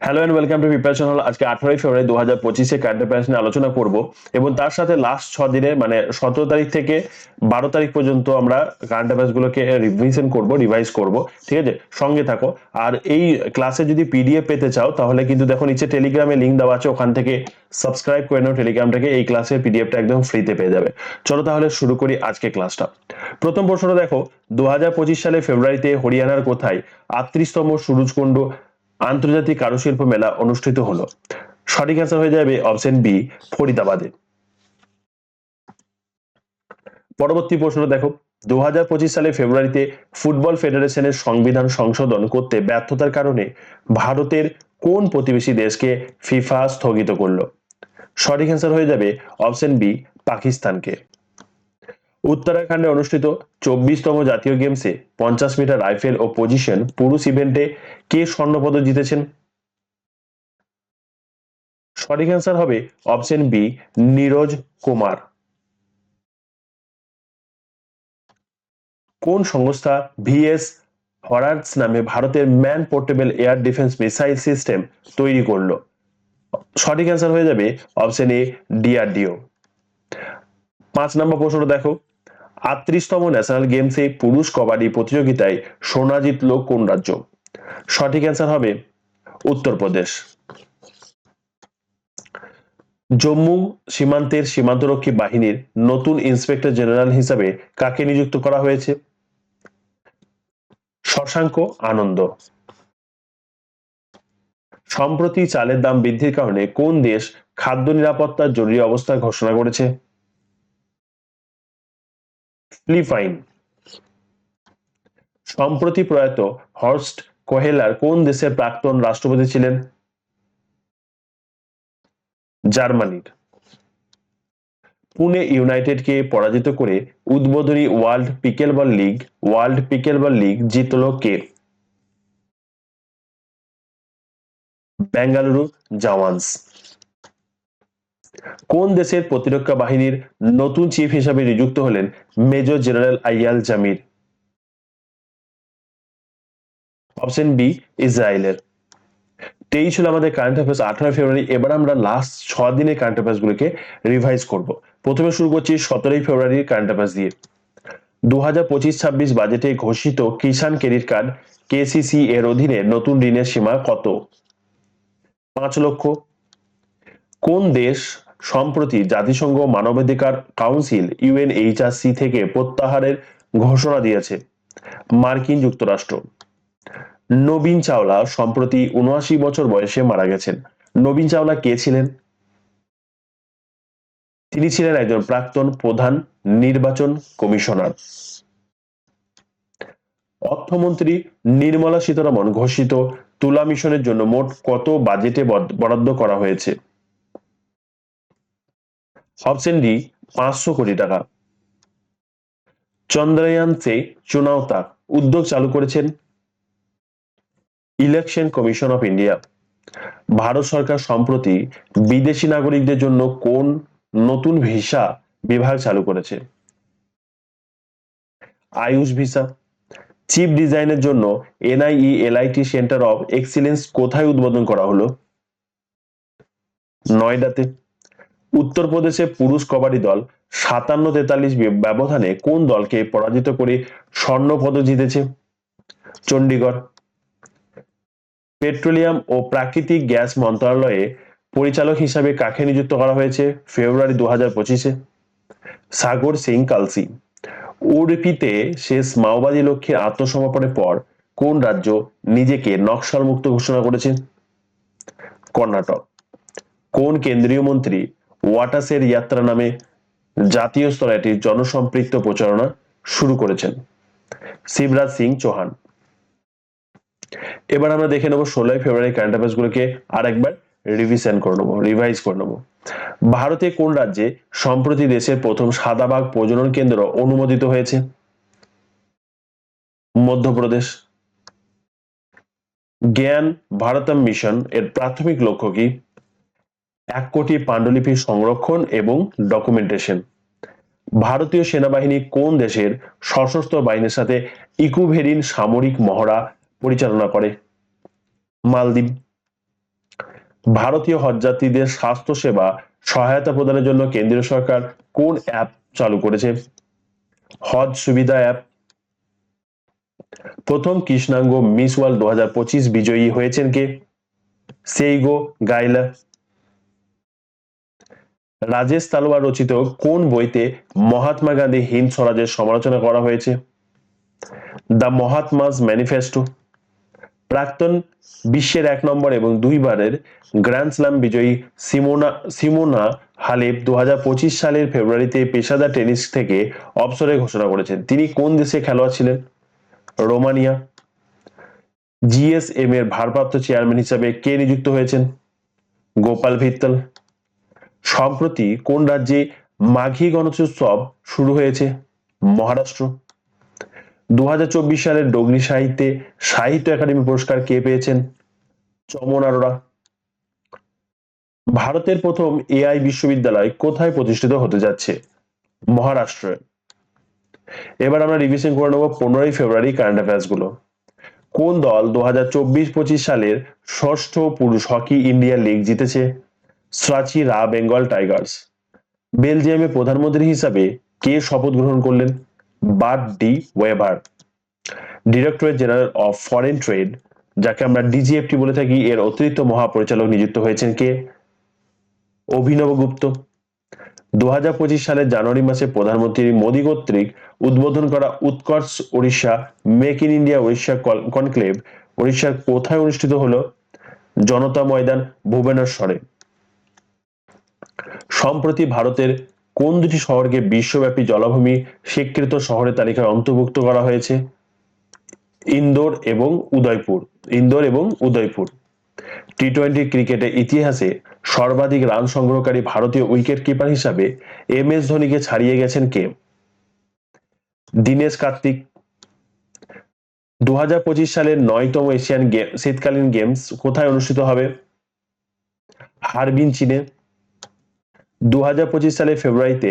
Hello and welcome to people channel. আজকে 18 ফেব্রুয়ারি 2025 current affairs নিয়ে আলোচনা করব এবং তার সাথে লাস্ট 6 দিনে মানে 17 তারিখ থেকে 12 তারিখ পর্যন্ত আমরা কারেন্ট অ্যাফেয়ার্স গুলোকে রিভাইজ করব। ঠিক আছে, সঙ্গে থাকো। আর এই ক্লাসে যদি পিডিএফ পেতে চাও তাহলে কিন্তু দেখো নিচে টেলিগ্রামে লিঙ্ক দেওয়া আছে, ওখান থেকে সাবস্ক্রাইব করে নাও টেলিগ্রামটাকে। এই ক্লাসের পিডিএফটা একদম ফ্রিতে পেয়ে যাবে। চলো তাহলে শুরু করি আজকে ক্লাসটা। প্রথম প্রশ্নটা দেখো, 2025 সালে ফেব্রুয়ারিতে হরিয়ানার কোথায় 38তম সূরজকুণ্ড আন্তর্জাতিক কারুশিল্প মেলা অনুষ্ঠিত হলো? সঠিক অ্যান্সার হয়ে যাবে অপশন বি, ফরিদাবাদে। পরবর্তী প্রশ্ন দেখো, 2025 সালে ফেব্রুয়ারিতে ফুটবল ফেডারেশনের সংবিধান সংশোধন করতে ব্যর্থতার কারণে ভারতের কোন প্রতিবেশী দেশকে ফিফা স্থগিত করলো? সঠিক অ্যান্সার হয়ে যাবে অপশন বি, পাকিস্তানকে। উত্তরাখণ্ডে অনুষ্ঠিত 24তম জাতীয় গেমসে 50 মিটার রাইফেল ও পজিশন পুরুষ ইভেন্টে কে স্বর্ণপদক জিতেছেন? সঠিক অ্যান্সার হবে অপশন বি, নীরজ কুমার। কোন সংস্থা ভিএস হরার্স নামে ভারতের man portable air defence missile system তৈরি করলো? সঠিক অ্যান্সার হয়ে যাবে অপশন এ, ডিআরডিও। 5 নম্বর প্রশ্ন দেখো, 38তম ন্যাশনাল গেমসে পুরুষ কবাডি প্রতিযোগিতায় সোনা জিতল কোন রাজ্য? সঠিক অ্যান্সার হবে উত্তরপ্রদেশ। জম্মু সীমান্তের সীমান্তরক্ষী বাহিনীর নতুন ইন্সপেক্টর জেনারেল হিসাবে কাকে নিযুক্ত করা হয়েছে? শশাঙ্ক আনন্দ। সম্প্রতি চালের দাম বৃদ্ধির কারণে কোন দেশ খাদ্য নিরাপত্তার জরুরি অবস্থা ঘোষণা করেছে? ফিলিপাইন। সম্প্রতি প্রয়াত হর্স্ট কোহেলার কোন দেশের প্রাক্তন রাষ্ট্রপতি ছিলেন? জার্মানির। পুনে ইউনাইটেডকে পরাজিত করে উদ্বোধনী ওয়ার্ল্ড পিকেলবল লিগ জিতল কে? বেঙ্গালুরু জাওয়ান্স। কোন দেশের প্রতিরক্ষা বাহিনীর নতুন চিফ হিসাবে নিযুক্ত হলেন major general Eyal Zamir? Option B, ইসরায়েলের। 23 হলো আমাদের কারেন্ট অ্যাফেয়ার্স, 18 ফেব্রুয়ারি। এবার আমরা লাস্ট 6 দিনের কারেন্ট অ্যাফেয়ার্স গুলোকে রিভাইজ করব। প্রথমে শুরু করছি 17 ফেব্রুয়ারির কারেন্ট অ্যাফেয়ার্স দিয়ে। 2025-26 বাজেটে ঘোষিত কিষাণ ক্রেডিট কার্ড কেসিসি এর অধীনে নতুন ঋণের সীমা কত? 5 লক্ষ। কোন দেশ সম্প্রতি জাতিসংঘ মানবাধিকার কাউন্সিল ইউএনএইচআরসি থেকে প্রত্যাহারের ঘোষণা দিয়েছে? মার্কিন যুক্তরাষ্ট্র। নবীন চাওলা সম্প্রতি ৭৯ বছর বয়সে মারা গেছেন। নবীন চাওলা কে ছিলেন? তিনি ছিলেন একজন প্রাক্তন প্রধান নির্বাচন কমিশনার। অর্থমন্ত্রী নির্মলা সীতারমণ ঘোষিত তুলা মিশনের জন্য মোট কত বাজেটে বরাদ্দ করা হয়েছে? অপশন ডি, 500 কোটি টাকা। চন্দ্রয়ান সে চুনাও তাক উদ্যোগ চালু করেছেন Election Commission of India. Bharat সরকার সম্প্রতি বিদেশি নাগরিকদের জন্য কোন নতুন ভিসা বিভাগ চালু করেছে? আয়ুষ ভিসা। চিপ ডিজাইনের জন্য NIELIT সেন্টার অফ এক্সিলেন্স কোথায় উদ্বোধন করা হলো? নয়ডাতে। উত্তরপ্রদেশে পুরুষ কবাডি দল 57-43 ব্যবধানে কোন দলকে পরাজিত করে স্বর্ণ পদক জিতেছে? চণ্ডীগড়। পেট্রোলিয়াম ও প্রাকৃতিক গ্যাস মন্ত্রণালয়ে পরিচালক হিসাবে কাকে নিযুক্ত করা হয়েছে ফেব্রুয়ারি 2025-এ? সাগর সিং কালসি। উডুপিতে শেষ মাওবাদী লক্ষ্যে আত্মসমর্পণের পর কোন রাজ্য নিজেকে নকশাল মুক্ত ঘোষণা করেছে? কর্ণাটক। কোন কেন্দ্রীয় মন্ত্রী ওয়াটাসের যাত্রা নামে জাতীয় স্তরে একটি জনসম্পৃক্ত প্রচারণা শুরু করেছেন? শিবরাজ সিং চৌহান। এবার আমরা দেখে নেব 16 ফেব্রুয়ারি কারেন্ট অ্যাফেয়ার্স গুলোকে আরেকবার রিভাইজ করে নেব। ভারতে কোন রাজ্যে সম্প্রতি দেশের প্রথম সাদাবাঘ প্রজনন কেন্দ্র অনুমোদিত হয়েছে? মধ্যপ্রদেশ। জ্ঞান ভারতম মিশন এর প্রাথমিক লক্ষ্য কি? 1 কোটি পাণ্ডুলিপি সংরক্ষণ এবং ডকুমেন্টেশন। ভারতীয় সেনাবাহিনী কোন দেশের সশস্ত্র বাহিনীর সাথে ইকুভেরিন সামরিক মহড়া পরিচালনা করে? মালদ্বীপ। ভারতীয় হজযাত্রীদের স্বাস্থ্য সেবা সহায়তা প্রদানের জন্য কেন্দ্রীয় সরকার কোন অ্যাপ চালু করেছে? হজ সুবিধা অ্যাপ। প্রথম কৃষ্ণাঙ্গ মিস ওয়ার্ল্ড 2025 বিজয়ী হয়েছেন কে? সেইগো গাইলা। রাজেশ তালওয়ার রচিত কোন বইতে মহাত্মা গান্ধী হিন্দ স্বরাজের সমালোচনা করা হয়েছে? The Mahatma's manifesto. প্রাক্তন বিশ্বের 1 নম্বর এবং 2বারের গ্র্যান্ড স্ল্যাম বিজয়ী সিমোনা হালেপ 2025 সালের ফেব্রুয়ারিতে পেশাদার টেনিস থেকে অবসরের ঘোষণা করেছেন। তিনি কোন দেশে খেলোয়াড় ছিলেন? রোমানিয়া। জিএসএম এর ভারপ্রাপ্ত চেয়ারম্যান হিসাবে কে নিযুক্ত হয়েছেন? গোপাল ভিত্তল। সম্প্রতি কোন রাজ্যে মাঘী গণেশোৎসব শুরু হয়েছে? মহারাষ্ট্র। 2024 সালের ডোগরি সাহিত্যে সাহিত্য একাডেমি পুরস্কার কে পেয়েছেন? চমন আরোরা। ভারতের প্রথম এআই বিশ্ববিদ্যালয় কোথায় প্রতিষ্ঠিত হতে যাচ্ছে? মহারাষ্ট্রে। এবার আমরা রিভিশন করে নেব 15 ফেব্রুয়ারি কারেন্ট অ্যাফেয়ার্স গুলো। কোন দল 2024-25 সালের ষষ্ঠ পুরুষ হকি ইন্ডিয়া লিগ জিতেছে? সাচি রা বেঙ্গল টাইগার্স। বেলজিয়ামে প্রধানমন্ত্রী হিসাবে কে শপথ গ্রহণ করলেন? Bart De Wever. Directorate general of foreign trade, যাকে আমরা ডিজিএফটি বলে থাকি, এর অতিরিক্ত মহাপরিচালক নিযুক্ত হয়েছেন কে? অভিনব গুপ্ত। 2025 সালের জানুয়ারি মাসে প্রধানমন্ত্রী মোদী কর্তৃক উদ্বোধন করা উৎকর্ষ Odisha make in India Odisha conclave ওড়িশার কোথায় অনুষ্ঠিত হলো? জনতা ময়দান, ভুবনেশ্বরে। সম্প্রতি ভারতের কোন দুটি শহরকে বিশ্বব্যাপী জলাভূমি স্বীকৃত শহরের তালিকায় অন্তর্ভুক্ত করা হয়েছে? ইন্দোর এবং উদয়পুর। টি-20 ক্রিকেটে ইতিহাসে সর্বাধিক রান সংগ্রহকারী ভারতীয় উইকেট কিপার হিসাবে এমএস ধোনিকে ছাড়িয়ে গেছেন কে? দীনেশ কার্তিক। 2025 সালের 9তম এশিয়ান শীতকালীন গেমস কোথায় অনুষ্ঠিত হবে? হারবিন, চীনে। 2025 সালের ফেব্রুয়ারিতে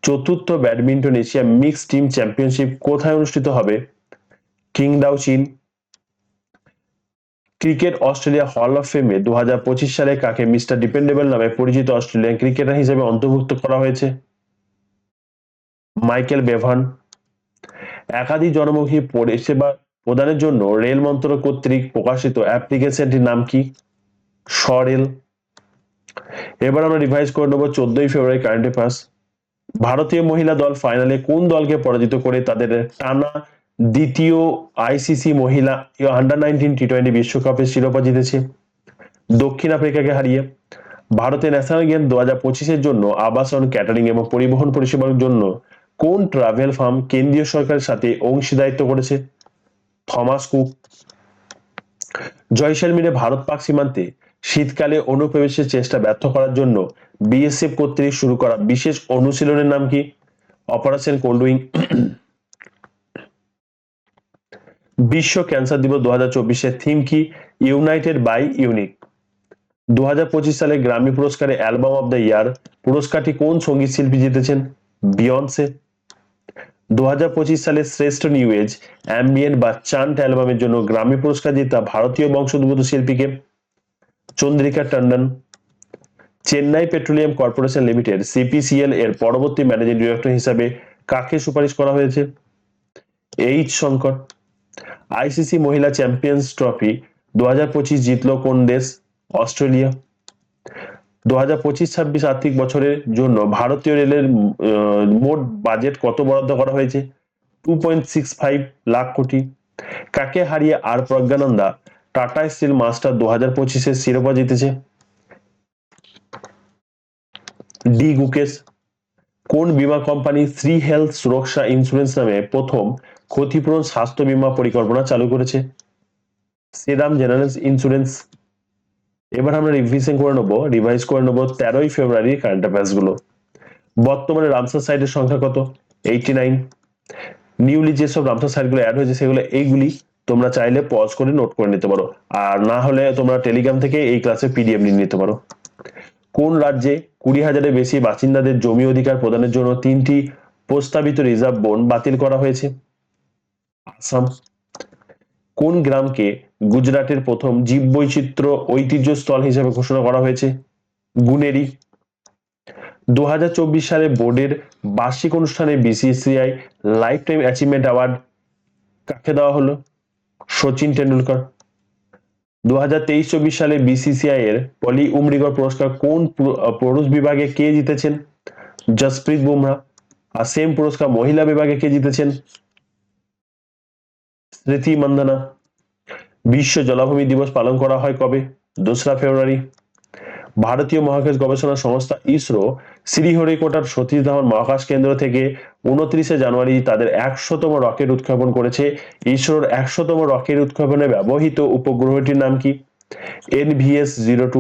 চতুর্থ badminton Asia mixed team championship কোথায় অনুষ্ঠিত হবে? কিংদাও, চীন। ক্রিকেট অস্ট্রেলিয়া হল অফ ফেমে 2025 সালে কাকে মিস্টার ডিপেন্ডেবল নামে পরিচিত অস্ট্রেলিয়ান ক্রিকেটার হিসেবে অন্তর্ভুক্ত করা হয়েছে? Michael Bevan. একাধিক জনমুখী পরিষেবা প্রদানের জন্য রেল মন্ত্রক কর্তৃক প্রকাশিত অ্যাপ্লিকেশনটির নাম কি? সরেল। এবার আমরা রিভাইজ করে নেব 14 ফেব্রুয়ারি কারেন্ট অ্যাফেয়ার্স। ভারতীয় মহিলা দল ফাইনালে কোন দলকে পরাজিত করে তাদের টানা দ্বিতীয় আইসিসি মহিলা আন্ডার-19 টি-20 বিশ্বকাপের শিরোপা জিতেছে? দক্ষিণ আফ্রিকাকে হারিয়ে। ভারতের ন্যাশনাল গেম 2025-এর জন্য আবাসন, ক্যাটারিং এবং পরিবহন পরিষেবার জন্য কোন ট্রাভেল ফার্ম কেন্দ্রীয় সরকারের সাথে অংশীদারিত্ব করেছে? Thomas cook. জয়সলমীরে ভারত পাক সীমান্তে শীতকালে অনুপ্রবেশের চেষ্টা ব্যর্থ করার জন্য বিএসএফ কর্তৃক শুরু করা বিশেষ অনুশীলনের নাম কি? Operation cold wing. বিশ্ব ক্যান্সার দিবস 2024-এর থিম কি? United by unique. 2025 সালে গ্র্যামি পুরস্কারে অ্যালবাম অব দ্য ইয়ার পুরস্কারটি কোন সঙ্গীত শিল্পী জিতেছেন? বিয়ন্সে। 2025 সালে শ্রেষ্ঠ নিউ এজ অ্যাম্বিয়েন্ট বা চান্ট অ্যালবামের জন্য গ্র্যামি পুরস্কার জেতা ভারতীয় বংশোদ্ভূত শিল্পীকে? Chandrika Tandon. Chennai petroleum corporation limited সিপিসিএল এর পরবর্তী ম্যানেজিং ডিরেক্টর হিসাবে কাকে সুপারিশ করা হয়েছে? এইচ শঙ্কর। আইসিসি মহিলা চ্যাম্পিয়ন্স ট্রফি 2025 জিতল কোন দেশ? অস্ট্রেলিয়া। 2025-26 আর্থিক বছরের জন্য ভারতীয় রেলের মোট বাজেট কত বরাদ্দ করা হয়েছে? 2.65 লাখ কোটি। কাকে হারিয়ে আর প্রজ্ঞানন্দা টাটা স্টিল মাস্টার 2025-এর শিরোপা জিতেছে? ডি গুকেশ। কোন বীমা company Shri health Suraksha insurance নামে প্রথম ক্ষতিপূরণ স্বাস্থ্য বীমা পরিকল্পনা চালু করেছে? Shriram general insurance. এবার আমরা রিভাইজ করে নেব 13 ফেব্রুয়ারি কারেন্ট অ্যাফেয়ার্স গুলো। বর্তমানে রামসার সাইটের সংখ্যা কত? 89। নিউলি যেসব রামসার সাইট গুলো অ্যাড হয়েছে সেগুলো এইগুলি, তোমরা চাইলে পজ করে নোট করে নিতে পারো, আর না হলে তোমরা টেলিগ্রাম থেকে এই ক্লাসে পিডিএফ নিয়ে নিতে পারো। কোন রাজ্যে 20,000-এর বেশি বাসিন্দাদের জমি অধিকার প্রদানের জন্য 3টি প্রস্তাবিত রিজার্ভ বন বাতিল করা হয়েছে? আসাম। কোন গ্রামকে গুজরাটের প্রথম জীববৈচিত্র্য ঐতিহ্য স্থল হিসেবে ঘোষণা করা হয়েছে? গুনেরি। 2024 সালে বোর্ডের বার্ষিক অনুষ্ঠানে BCCI life time achievement award কাকে দেওয়া হলো? সচিন টেন্ডুলকার। 2023-24 সালে বিসিসিআই এর পলি উমরিগর পুরস্কার কোন পুরুষ বিভাগে কে জিতেছেন? জসপ্রীত বুমরা। আর সেম পুরস্কার মহিলা বিভাগে কে জিতেছেন? স্মৃতি মান্ধানা। বিশ্ব জলাভূমি দিবস পালন করা হয় কবে? 2রা ফেব্রুয়ারি। ভারতীয় মহাকাশ গবেষণা সংস্থা ইসরো শ্রীহরিকোটার সতীশ ধাওয়ান মহাকাশ কেন্দ্র থেকে 29 জানুয়ারি তাদের 100তম রকেট উৎক্ষেপণ করেছে। ইসরোর 100তম রকেট উৎক্ষেপণে ব্যবহৃত উপগ্রহটির নাম কি? NVS-02।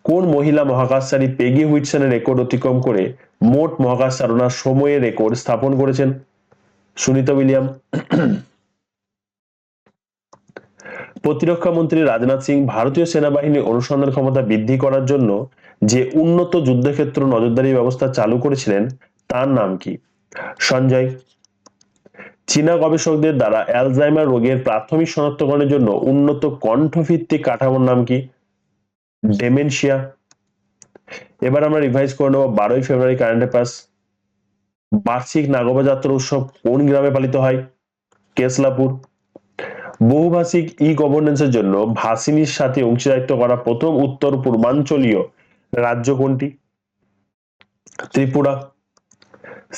কোন মহিলা মহাকাশচারী পেগি হুইটসনের রেকর্ড অতিক্রম করে মোট মহাকাশ চালনার সময়ের রেকর্ড স্থাপন করেছেন? সুনিতা উইলিয়াম। প্রতিরক্ষা মন্ত্রী রাজনাথ সিং ভারতীয় সেনাবাহিনীর অনুসন্ধান ক্ষমতা বৃদ্ধি করার জন্য যে উন্নত যুদ্ধক্ষেত্র নজরদারি ব্যবস্থা চালু করেছিলেন তার নাম কি? সঞ্জয়। চীনা গবেষকদের দ্বারা অ্যালজাইমার রোগের প্রাথমিক শনাক্তকরণের জন্য উন্নত কণ্ঠভিত্তিক কাঠামোর নাম কি? ডেমেনশিয়া। এবার আমরা রিভাইজ করে নেব 12ই ফেব্রুয়ারি কারেন্ট অ্যাফেয়ার্স। বার্ষিক নাগবা যাত্রা উৎসব কোন গ্রামে পালিত হয়? কেসলাপুর। বহুভাষিক ই গভর্নেন্সের জন্য ভাসিনীর সাথে অংশীদারিত্ব করা প্রথম উত্তর পূর্বাঞ্চলীয় রাজ্য কোনটি? ত্রিপুরা।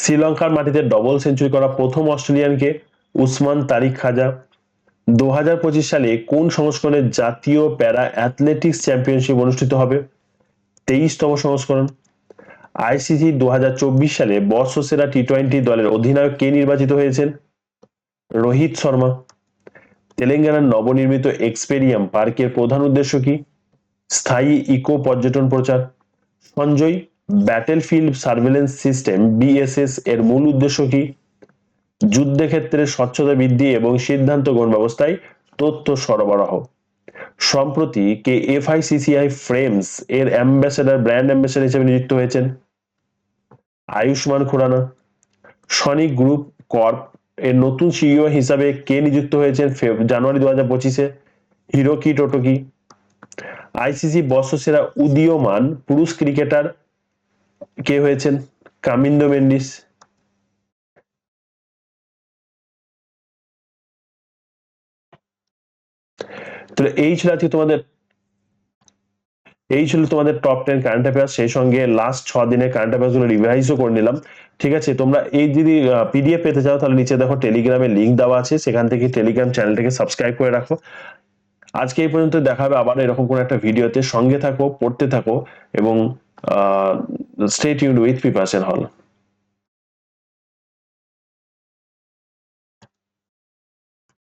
শ্রীলঙ্কার মাটিতে ডবল সেঞ্চুরি করা প্রথম অস্ট্রেলিয়ানকে? উসমান তারিক খাজা। 2025 সালে কোন সংস্করণের জাতীয় প্যারা অ্যাথলেটিক্স চ্যাম্পিয়নশিপ অনুষ্ঠিত হবে? 23তম সংস্করণ। আইসিসি 2024 সালে বর্ষসেরা টি-20 দলের অধিনায়ক কে নির্বাচিত হয়েছেন? রোহিত শর্মা। তেলেঙ্গানার নবনির্মিত এক্সপেরিয়াম পার্কের প্রধান উদ্দেশ্য কি? স্থায়ী ইকো পর্যটন প্রচার। Sanjay, battlefield surveillance system BSS এর মূল উদ্দেশ্য কি? যুদ্ধক্ষেত্রে স্বচ্ছতা বৃদ্ধি এবং সিদ্ধান্ত গ্রহণ ব্যবস্থায় তথ্য সরবরাহ। সম্প্রতি কে এফআইসিসিআই ফ্রেমস এর ব্র্যান্ড অ্যাম্বাসেডর হিসেবে নিযুক্ত হয়েছেন? Ayushmann Khurrana. Sonic group corp এর নতুন সিইও হিসাবে কে নিযুক্ত হয়েছেন জানুয়ারি 2025-এ? হিরোকি টোটোকি। আইসিসি বর্ষসেরা উদীয়মান পুরুষ ক্রিকেটার কে হয়েছেন? কামিন্দো মেন্ডিস। তো এই ছিল তোমাদের টপ 10 কারেন্ট অ্যাফেয়ার্স, সেই সঙ্গে লাস্ট 6 দিনের কারেন্ট অ্যাফেয়ার্স গুলো রিভাইজও করে নিলাম। ঠিক আছে, তোমরা এই যদি পিডিএফ পেতে চাও তাহলে নিচে দেখো টেলিগ্রামের লিংক দেওয়া আছে, সেখান থেকে টেলিগ্রাম চ্যানেলটাকে সাবস্ক্রাইব করে রাখো। আজকে এই পর্যন্ত, দেখা হবে আবার এরকম কোন একটা ভিডিওতে। সঙ্গে থাকো, পড়তে থাকো এবং স্টে টিউনড উইথ প্রিপারেশন হল।